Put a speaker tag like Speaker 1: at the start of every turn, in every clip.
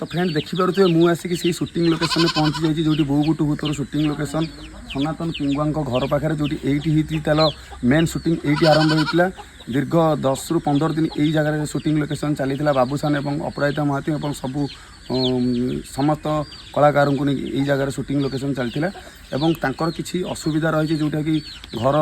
Speaker 1: तो फ्रेंड देखिपे मुझे suiting location में पहुँची जाइए जो बोबुटु भूतर सुटिंग लोकेशन सनातन पिंगुआ घर पाखे जो ये ताल मेन सुटिंग ये आरंभ होता दीर्घ 10 ରୁ 15 दिन यही जगह सुटिंग लोकेशन चली बाबूसान और अपराजिता महाती और सबू समस्त कलाकार को यही जगह सुटिंग लोकेशन चलता एवं तांकर किसी असुविधा रही जोटा कि घर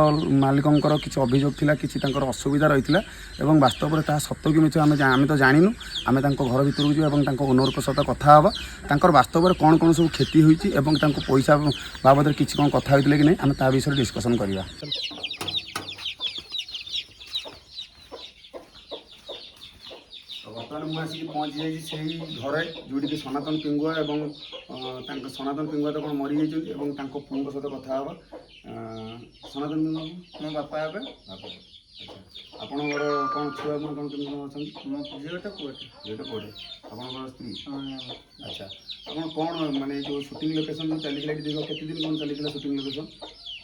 Speaker 1: मालिकंर किसी अभियोग थिला किसी तांकर असुविधा रही एवं वास्तव में ता सत्य कि मिछ आम तो जानू आम घर भीतर को जीवा ओनर सहित कथा हाँ तांकर वास्तव में कौन कौन सब क्षति होती पैसा बाबद किसी कौन कथा होते कि नहीं आम ता विषय डिस्कसन करवा। बर्तमान मुझे आसिक पहुँची जाइए से घरे जोटी सनातन पिंगुआ और सनातन पिंगुआ तो कौन मरी जाइए पुओं सहित कथा हाँ सनातन पिंगुआ मो बापा हे बापा आपणकर कौन छुआ कौन कौन अच्छा मो झीटा पुटे पुटे आप स्त्री अच्छा आप कौन मानने जो सुटिंग लोकेशन जो चलता दीर्घ केते दिन कौन चलता सुटिंग लोकेशन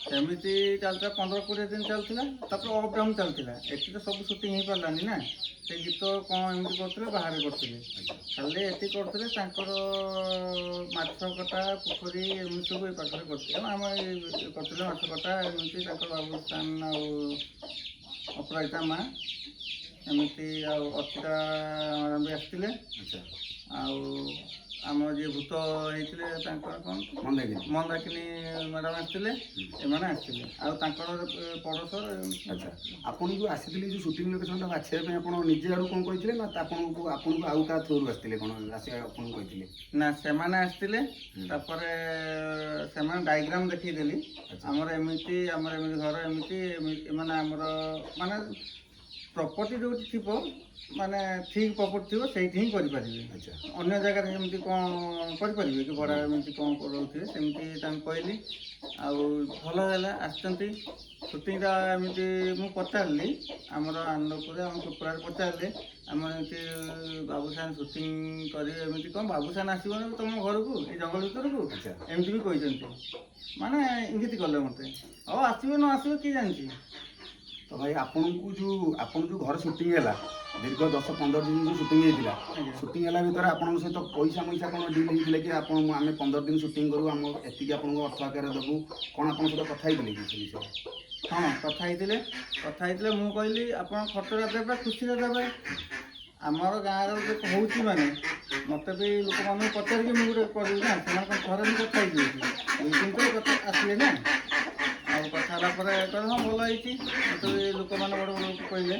Speaker 2: सेमती चलता 15-20 दिन चलता अप डाउन चलता एटी तो सब सुटिंग हो पारानी ना से गीत कौन एमती करते बाहर करते खाली एति करते माछ कटा पोखरी एमती सब ये पाखे करते आम करते माछ कटा एमती बाबूस्थान अपराजिता माँ एमती अर्चिता भी आसते आम जी भूत होते कौन मंदाकिनी मैडम आसते पड़ोसर
Speaker 1: अच्छा आपन जो आसी जो सुटिंग लोकेशन बाछिया आप निजे आड़ कौन कहते ना आपको आउ क्या थ्रू आसते कौन कहते
Speaker 2: ना से आसते डायग्राम देखीदेली आमर एमती घर एमती माने आमर माने प्रॉपर्टी जो थी माने ठीक प्रॉपर्टी थी से ही करें अन्य जगह सेमती कौन करें कि भड़ा एमती कौन करोगे सेमती कहली भल है आसती सुटिंग एमती मुझे पचारि आमर आनंदपुर आम कुकुरा पचारे आम एमती बाबूसान सुटिंग करमती कौन बाबूसान आसो तुम घर को ये जंगल भर को एमती भी कहते माने इंगित कले मत आसो न आसो किए जानी
Speaker 1: तो भाई आपन जो घर सुटिंग है दीर्घ 10-15 दिन जो सुटिंग होता सुटिंग है भितर आप सहित पैसा मैसा कौन डिल होते कि आम 15 दिन सुटिंग करूँ आम एति आपको अर्थ आकार देवु कौन आप सहित कथा विषय
Speaker 2: हाँ कथा मुझे कहली आप खर्चरा देवे खुशी देवे आमर गाँव हूँ माने मत भी लोक मैं पचारिक मुझे करी ना से घर भी कथा कथा आसले ना कथा हाँ भल होती मत भी लोक मैंने बड़ बड़ लोग कहले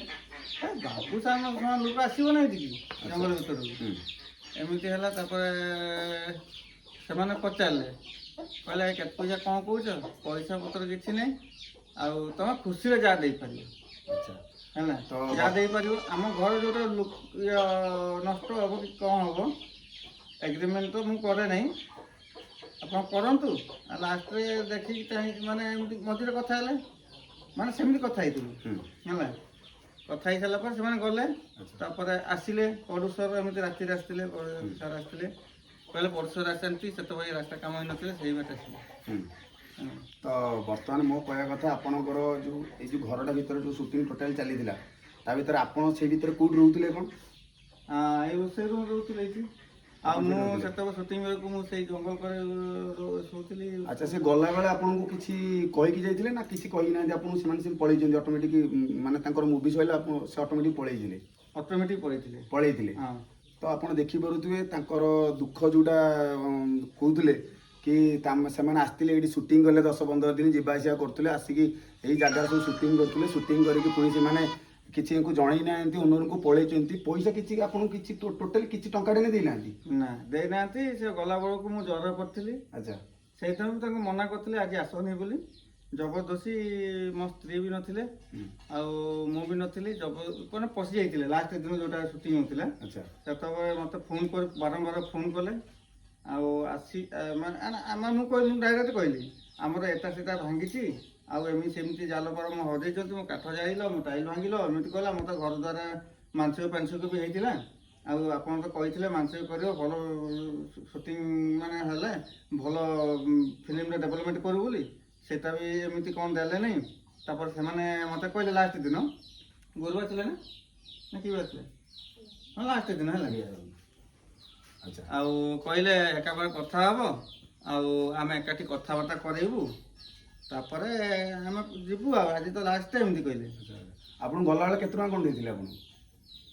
Speaker 2: बाबूसान लोक आसो ना कि जंगल भर एमती है से पचारे कहले के पैसा कौन कौच पैसा पतर किसी ना तुम खुशी जहाँ दे पार है तो जहाँ दे पार आम घर जो नष्ट हम कि कौन हम एग्रीमेंट तो मुझे करे ना आप करूँ लास्ट देखिक माने मझे कथा माने सेमती कथा है कथा ही सारा पर से गले आसिले पड़ोसर एमती राति आसते सर आसते कहले पड़ोसर आसती से रास्ता कम हो से बात आस
Speaker 1: तो बर्तमान मो कह कथा आपणकर जो घरटा भर जो सुटिंग टोटाल चली भर आप कौट रोते कौन
Speaker 2: ये रोसे रूम रोती सुटिंग बेलू मुझे जंगल पर शोली
Speaker 1: अच्छा से गला बेले आपको किसी कहीकि जाइए ना किसी कही ना आपको से पलि ऑटोमेटिक माने मूवी सैला से ऑटोमेटिक पलि
Speaker 2: ऑटोमेटिक
Speaker 1: पलि तो आप देखिपे दुख जोटा कहते कि से आसते ये सुटिंग कले 10-15 दिन जावासिया करते आसिक यही जगह सब सुटिंग करते सुटिंग करके पुणी से किसी को जन ना ओनर को पलि पैसा किसी आपको किसी टोटाल किसी टंका देना
Speaker 2: ना देना से गला बेलू मुझे ज्वर पड़ी
Speaker 1: अच्छा
Speaker 2: से मना करते आज आसनी बोली जबरदस्ती मो स्त्री भी नथिले भी नी मैंने पशि जाइए लास्ट दिन जो सुटिंग होता से मत फोन कर बारंबार फोन कले आसी मैं कहली डायरेक्ट कहली आमर एटा सेटा भांगी आमी सेमती जाल पार मो हजे मो काठ जाइल मो टाइल भांगिल एमती कहला मत घर द्वारा मानसिक पांचक भी होता आप तो कहते मानसिक कर भल सुटिंग माने भल फिल्म डेभलपमेंट करू बोली सेटा भी एमती कौन देले नहीं तापर से मत कहले लास्ट दिन गुरुवार थे ना कि हाँ लास्ट दिन है
Speaker 1: ଆଚ୍ଛା
Speaker 2: ଆଉ କହିଲେ ଏକାବେଳେ କଥା ହବ ଆଉ ଆମେ ଏକାଠି କଥାବାର୍ତ୍ତା କରେଇବୁ ତାପରେ ଆମେ ଯିବୁ ଆଉ ଆଜି ତ ଲାଷ୍ଟ ଟାଇମ୍ ଏମିତି କହିଲେ।
Speaker 1: ଆପଣ ଗଲାବେଳେ କେତେ ଟଙ୍କା କ'ଣ ଦେଇଥିଲେ ଆପଣ?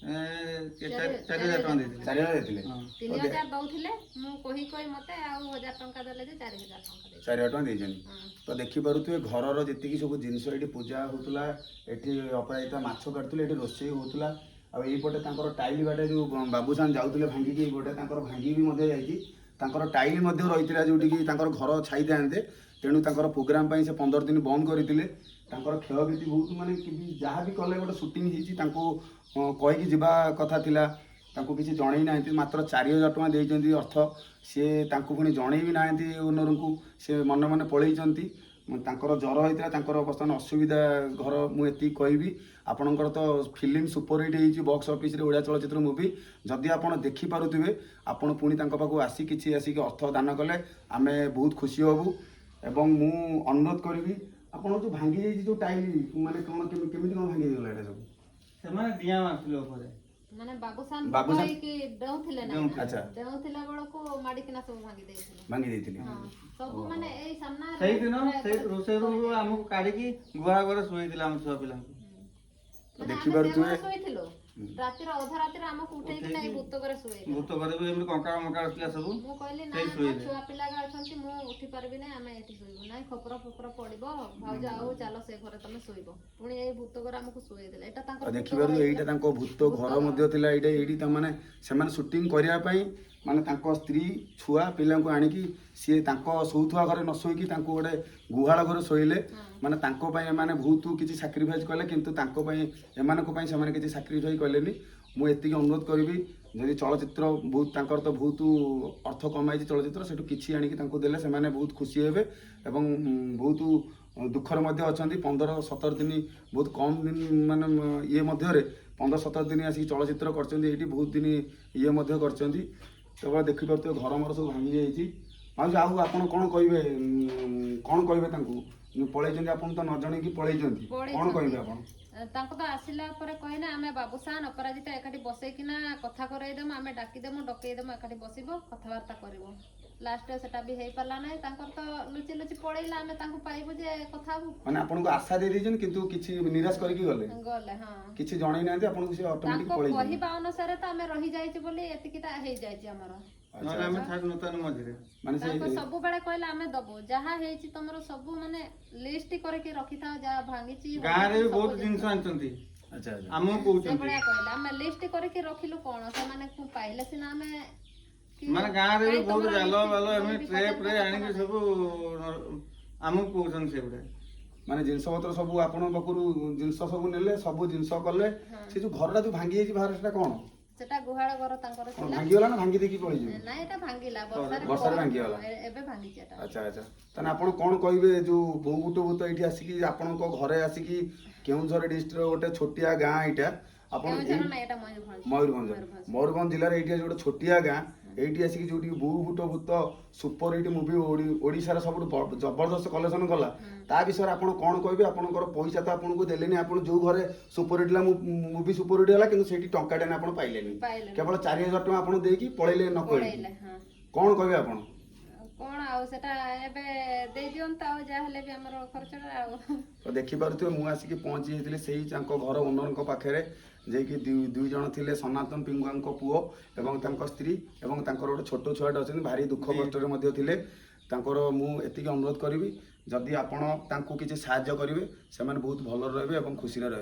Speaker 2: 4,000 ଟଙ୍କା ଦେଇଥିଲେ।
Speaker 1: 4,000 ଦେଇଥିଲେ।
Speaker 2: ହଁ
Speaker 3: 3,000 ଦଉଥିଲେ ମୁଁ କହି ମତେ ଆଉ 1,000 ଟଙ୍କା ଦେଲେ ଯେ 4,000 ଟଙ୍କା ଦେଇଥିଲେ।
Speaker 1: 4,000 ଟଙ୍କା ଦେଇଛନ୍ତି। ତ ଦେଖିପାରୁଥିବେ ଘରର ଯେତିକି ସବୁ ଜିନିଷ ଏଠି ପୂଜା ହେଉଥିଲା, ଏଠି ଅପରାଜିତା ମାଛ କାଟୁଥିଲେ, ଏଠି ରୋଷେଇ ହେଉଥିଲା, ଆଉ ଏଇପଟେ ତାଙ୍କର ଟାଇଲ ବାଟେ ଯେଉଁ ବାବୁସାନ ଯାଉଥିଲେ ଭାଙ୍ଗିକି ଏଇପଟେ ତାଙ୍କର ଭାଙ୍ଗି ବି ମଧ୍ୟ ଯାଇଛି। ତାଙ୍କର ଟାଇଲ ମଧ୍ୟ ରହିଥିଲା ଯେଉଁଠିକି ତାଙ୍କର ଘର ଛାଇଥାନ୍ତେ, ତେଣୁ ତାଙ୍କର ପ୍ରୋଗ୍ରାମ ପାଇଁ ସେ 15 ଦିନ ବନ୍ଦ କରିଥିଲେ। ତାଙ୍କର କ୍ଷୟକ୍ଷତି ବହୁତ, ମାନେ ଯାହା ବି କଲେ ଗୋଟେ ସୁଟିଂ ହେଇଛି ତାଙ୍କୁ କହିକି ଯିବା କଥା ଥିଲା, ତାଙ୍କୁ କିଛି ଜଣେଇ ନାହାନ୍ତି। ମାତ୍ର 4,000 ଟଙ୍କା ଦେଇଛନ୍ତି ଅର୍ଥ, ସିଏ ତାଙ୍କୁ ପୁଣି ଜଣେଇ ବି ନାହାନ୍ତି ଓନରଙ୍କୁ, ସେ ମନେ ମନେ ପଳେଇଛନ୍ତି। ତାଙ୍କର ଜ୍ୱର ହେଇଥିଲା, ତାଙ୍କର ବର୍ତ୍ତମାନ ଅସୁବିଧା ଘର। ମୁଁ ଏତିକି କହିବି, ଆପଣଙ୍କର ତ ଫିଲ୍ମ ସୁପରହିଟ୍ ହେଇଛି ବକ୍ସ ଅଫିସରେ, ଓଡ଼ିଆ ଚଳଚ୍ଚିତ୍ର ମୁଭି। ଯଦି ଆପଣ ଦେଖିପାରୁଥିବେ ଆପଣ ପୁଣି ତାଙ୍କ ପାଖକୁ କିଛି ଆସିକି ଅର୍ଥ ଦାନ କଲେ ଆମେ ବହୁତ ଖୁସି ହେବୁ। ଏବଂ ମୁଁ ଅନୁରୋଧ କରିବି, ଆପଣ ଯେଉଁ ଭାଙ୍ଗି ଯାଇଛି ଯେଉଁ ଟାଇଲ, ମାନେ କ'ଣ କେମିତି କ'ଣ ଭାଙ୍ଗି ହେଇଗଲା ଏଇଟା ସବୁ?
Speaker 2: ସେମାନେ ଡିଆଁ ମାରିଥିଲେ ଉପରେ।
Speaker 3: ମାନେ ବାବୁସାନ
Speaker 1: ବାବୁସାନ
Speaker 3: ହେଇକି ଡେଉଁଥିଲେ ନା,
Speaker 1: ଆଚ୍ଛା
Speaker 3: ଡେଉଁଥିଲା ବେଳକୁ ମାଡ଼ିକିନା ସବୁ ଭାଙ୍ଗି ଦେଇଥିଲେ।
Speaker 1: ଭାଙ୍ଗି ଦେଇଥିଲି।
Speaker 3: ହଁ ସବୁ ମାନେ ଏଇ ସାମ୍ନାରେ
Speaker 2: ସେଇଦିନ ସେଇ ରୋଷେଇ ରୁମ୍ ଆମକୁ କାଢିକି ଗୁହାଳ ଘରେ ଶୋଇଥିଲା ଆମ ଛୁଆ ପିଲାଙ୍କୁ।
Speaker 1: ଦେଖିପାରୁଥିବେ
Speaker 3: ଶୋଇଥିଲୁ ରାତିର ଅଧା ରାତିରେ ଆମକୁ ଉଠେଇକିନା ଏଇ ଭୂତ ଘରେ ଶୋଇଥିଲେ।
Speaker 2: ଭୂତ ଘରେ ବି ଏମିତି କଙ୍କାଳ ମଙ୍କାଳ ଥିଲା ସବୁ।
Speaker 3: ମୁଁ କହିଲି ନା
Speaker 2: ସେଇ
Speaker 3: ମୋ
Speaker 2: ଶୋଇଲେ।
Speaker 3: ଛୁଆ ପିଲା ଅଛନ୍ତି, ମୁଁ ଉଠି ପାରିବିନି, ଆମେ ଏଠି ଶୋଇବୁ। ନାଇଁ ଖପର ଫପର ପଡିବ, ଭାଉଜ ଆଉ ଚାଲ ସେ ଘରେ ତମେ ଶୋଇବ। ପୁଣି ଏଇ ଭୂତ ଘରେ ଆମକୁ ଶୋଇଦେଲେ। ଏଇଟା ତାଙ୍କର
Speaker 1: ଦେଖିପାରୁଥିବେ ଏଇଟା ତାଙ୍କ ଭୂତ ଘର ମଧ୍ୟ ଥିଲା। ଏଇଠି ତାମାନେ ସେମାନେ ସୁଟିଂ କରିବା ପାଇଁ, ମାନେ ତାଙ୍କ ସ୍ତ୍ରୀ ଛୁଆ ପିଲାଙ୍କୁ ଆଣିକି ସିଏ ତାଙ୍କ ଶୋଉଥିବା ଘରେ ନ ଶୋଇକି ତାଙ୍କୁ ଗୋଟେ ଗୁହାଳ ଘରେ ଶୋଇଲେ। ମାନେ ତାଙ୍କ ପାଇଁ ଏମାନେ ବହୁତ କିଛି ସାକ୍ରିଫାଇସ୍ କଲେ, କିନ୍ତୁ ତାଙ୍କ ପାଇଁ ଏମାନଙ୍କ ପାଇଁ ସେମାନେ କିଛି ସାକ୍ରିଫାଇସ୍ କଲେନି। ମୁଁ ଏତିକି ଅନୁରୋଧ କରିବି, ଯଦି ଚଳଚ୍ଚିତ୍ର ବହୁତ ତାଙ୍କର ତ ବହୁତ ଅର୍ଥ କମାଇଛି ଚଳଚ୍ଚିତ୍ର, ସେଠୁ କିଛି ଆଣିକି ତାଙ୍କୁ ଦେଲେ ସେମାନେ ବହୁତ ଖୁସି ହେବେ। ଏବଂ ବହୁତ ଦୁଃଖରେ ମଧ୍ୟ ଅଛନ୍ତି। 15-17 ଦିନ ବହୁତ କମ୍ ଦିନ, ମାନେ ଇଏ ମଧ୍ୟରେ 15-17 ଦିନ ଆସିକି ଚଳଚ୍ଚିତ୍ର କରିଛନ୍ତି ଏଇଠି, ବହୁତ ଦିନ ଇଏ ମଧ୍ୟ କରିଛନ୍ତି। କେବଳ ଦେଖିପାରୁଥିବେ ଘର ମର ସବୁ ଭାଙ୍ଗି ଯାଇଛି। ମାଉସୀ ଆଉ ଆପଣ କ'ଣ କହିବେ, କ'ଣ କହିବେ ତାଙ୍କୁ? ପଳେଇଛନ୍ତି, ଆପଣ ତ ନ ଜଣେଇକି ପଳେଇଛନ୍ତି, କ'ଣ କହିବେ ଆପଣ?
Speaker 3: ତାଙ୍କୁ ତ ଆସିଲା ପରେ କହିଲେ ଆମେ ବାବୁସାନ ଅପରାଜିତା ଏକାଠି ବସେଇକିନା କଥା କରେଇଦେମୁ, ଆମେ ଡାକିଦେମୁ ଡକେଇଦେମୁ, ଏକାଠି ବସିବ କଥାବାର୍ତ୍ତା କରିବ। ଲାଷ୍ଟରେ ସେଟା ବି ହେଇପାରିଲା ନାହିଁ। ତାଙ୍କର ତ ଲୁଚି ଲୁଚି ପଳେଇଲା, ଆମେ ତାଙ୍କୁ ପାଇବୁ ଯେ କଥା ହବୁ।
Speaker 1: ମାନେ ଆପଣଙ୍କୁ ଆଶା ଦେଇ ଦେଇଛନ୍ତି କିନ୍ତୁ କିଛି ନିରାଶ କରିକି ଗଲେ,
Speaker 3: ହଁ
Speaker 1: କିଛି ଜଣେଇ ନାହାନ୍ତି ଆପଣଙ୍କୁ, ସେ ଅଟୋମେଟିକ
Speaker 3: ତାଙ୍କ
Speaker 1: ପଳେଇଛନ୍ତି।
Speaker 3: କହିବା ଅନୁସାରେ ତ ଆମେ ରହିଯାଇଛି ବୋଲି ଏତିକିଟା ହେଇଯାଇଛି ଆମର।
Speaker 2: ନହେଲେ ଆମେ ଥାର୍ଡ ନୂତନ ମଝିରେ।
Speaker 1: ମାନେ ସେ
Speaker 3: ତାଙ୍କୁ ସବୁବେଳେ କହିଲେ ଆମେ ଦବୁ, ଯାହା ହେଇଛି ତମର ସବୁ ମାନେ ଲିଷ୍ଟ କରିକି ରଖିଥାଅ, ଯାହା ଭାଙ୍ଗିଛି
Speaker 2: ଗାଁରେ ବି ବହୁତ ଜିନିଷ ଆଣିଛନ୍ତି
Speaker 1: ଆଚ୍ଛା ଆଚ୍ଛା
Speaker 2: ଆମକୁ କହୁଛନ୍ତି।
Speaker 3: ସେଭଳିଆ କହିଲେ ଆମେ ଲିଷ୍ଟ କରିକି ରଖିଲୁ, କଣ ସେମାନେ ପାଇଲେ ସିନା ଆମେ
Speaker 2: ମାନେ ଗାଁରେ ବି ବହୁତ ଜାଲ ବାଲ ଏମିତି ଟ୍ରେ ଫ୍ରେ ଆଣିକି ସବୁ ଆମକୁ କହୁଛନ୍ତି ସେଗୁଡା।
Speaker 1: ମାନେ ଜିନିଷ ପତ୍ର ସବୁ ଆପଣଙ୍କ ପାଖରୁ ଜିନିଷ ସବୁ ନେଲେ, ସବୁ ଜିନିଷ କଲେ। ସେ ଯୋଉ ଘରଟା ଯୋଉ ଭାଙ୍ଗି ଯାଇଛି ବାହାର, ସେଟା କ'ଣ?
Speaker 3: ସେଟା ଗୁହାଳ ଘର ତାଙ୍କର ଥିଲା।
Speaker 1: ଭାଙ୍ଗିଗଲା ନା ଭାଙ୍ଗି ଦେଇକି ପଳେଇଯିବେ?
Speaker 3: ନାଇଁ ଏଟା ଭାଙ୍ଗିଲା,
Speaker 1: ବର୍ଷାରେ ଭାଙ୍ଗିଗଲା।
Speaker 3: ଏବେ ଭାଙ୍ଗିଛି ଏଟା।
Speaker 1: ଆଚ୍ଛା ଆଚ୍ଛା, ତାହେଲେ ଆପଣ କ'ଣ କହିବେ? ଯୋଉ ବୋଉ ବୁଟ ଭୂତ ଏଇଠି ଆସିକି ଆପଣଙ୍କ ଘରେ ଆସିକି, କେଉଁଝର ଡିଷ୍ଟ୍ରିକ୍ଟର ଗୋଟେ ଛୋଟିଆ ଗାଁ ଏଇଟା, ଆପଣ ମୟୂରଭଞ୍ଜ ଜିଲ୍ଲାରେ ଏଇଠି ଗୋଟେ ଛୋଟିଆ ଗାଁ, ଏଇଠି ଆସିକି ଯୋଉଠି ବୋଉ ବୁଟ ଭୂତ ସୁପର ହିଟ୍ ମୁଭି ଓଡ଼ିଶାର ସବୁଠୁ ଜବରଦସ୍ତ କଲେକ୍ସନ କଲା, ତା ବିଷୟରେ ଆପଣ କ'ଣ କହିବେ? ଆପଣଙ୍କର ପଇସା ତ ଆପଣଙ୍କୁ ଦେଲେନି, ଆପଣ ଯୋଉ ଘରେ ସୁପର ହିଟ୍ ହେଲା ମୁଭି ସୁପର ହିଟ୍ ହେଲା, କିନ୍ତୁ ସେଇଠି ଟଙ୍କାଟେ ଆପଣ ପାଇଲେନି, କେବଳ 4,000 ଟଙ୍କା ଆପଣ ଦେଇକି ପଳେଇଲେ ନ କହିଲେ। କ'ଣ କହିବେ ଆପଣ?
Speaker 3: କ'ଣ ଆଉ ସେଟା ଏବେ ଦେଇଦିଅନ୍ତୁ, ଆଉ ଯାହା ହେଲେ ବି ଆମର ଖର୍ଚ୍ଚଟା ଆଉ।
Speaker 1: ତ ଦେଖିପାରୁଥିବେ ମୁଁ ଆସିକି ପହଞ୍ଚି ଯାଇଥିଲି ସେଇ ତାଙ୍କ ଘର ଓନରଙ୍କ ପାଖରେ, ଯିଏକି ଦୁଇ ଜଣ ଥିଲେ, ସନାତନ ପିଙ୍ଗୁଆଙ୍କ ପୁଅ ଏବଂ ତାଙ୍କ ସ୍ତ୍ରୀ, ଏବଂ ତାଙ୍କର ଗୋଟେ ଛୋଟ ଛୁଆଟେ ଅଛନ୍ତି, ଭାରି ଦୁଃଖ କଷ୍ଟରେ ମଧ୍ୟ ଥିଲେ। ତାଙ୍କର ମୁଁ ଏତିକି ଅନୁରୋଧ କରିବି, ଯଦି ଆପଣ ତାଙ୍କୁ କିଛି ସାହାଯ୍ୟ କରିବେ ସେମାନେ ବହୁତ ଭଲରେ ରହିବେ ଏବଂ ଖୁସିରେ ରହିବେ।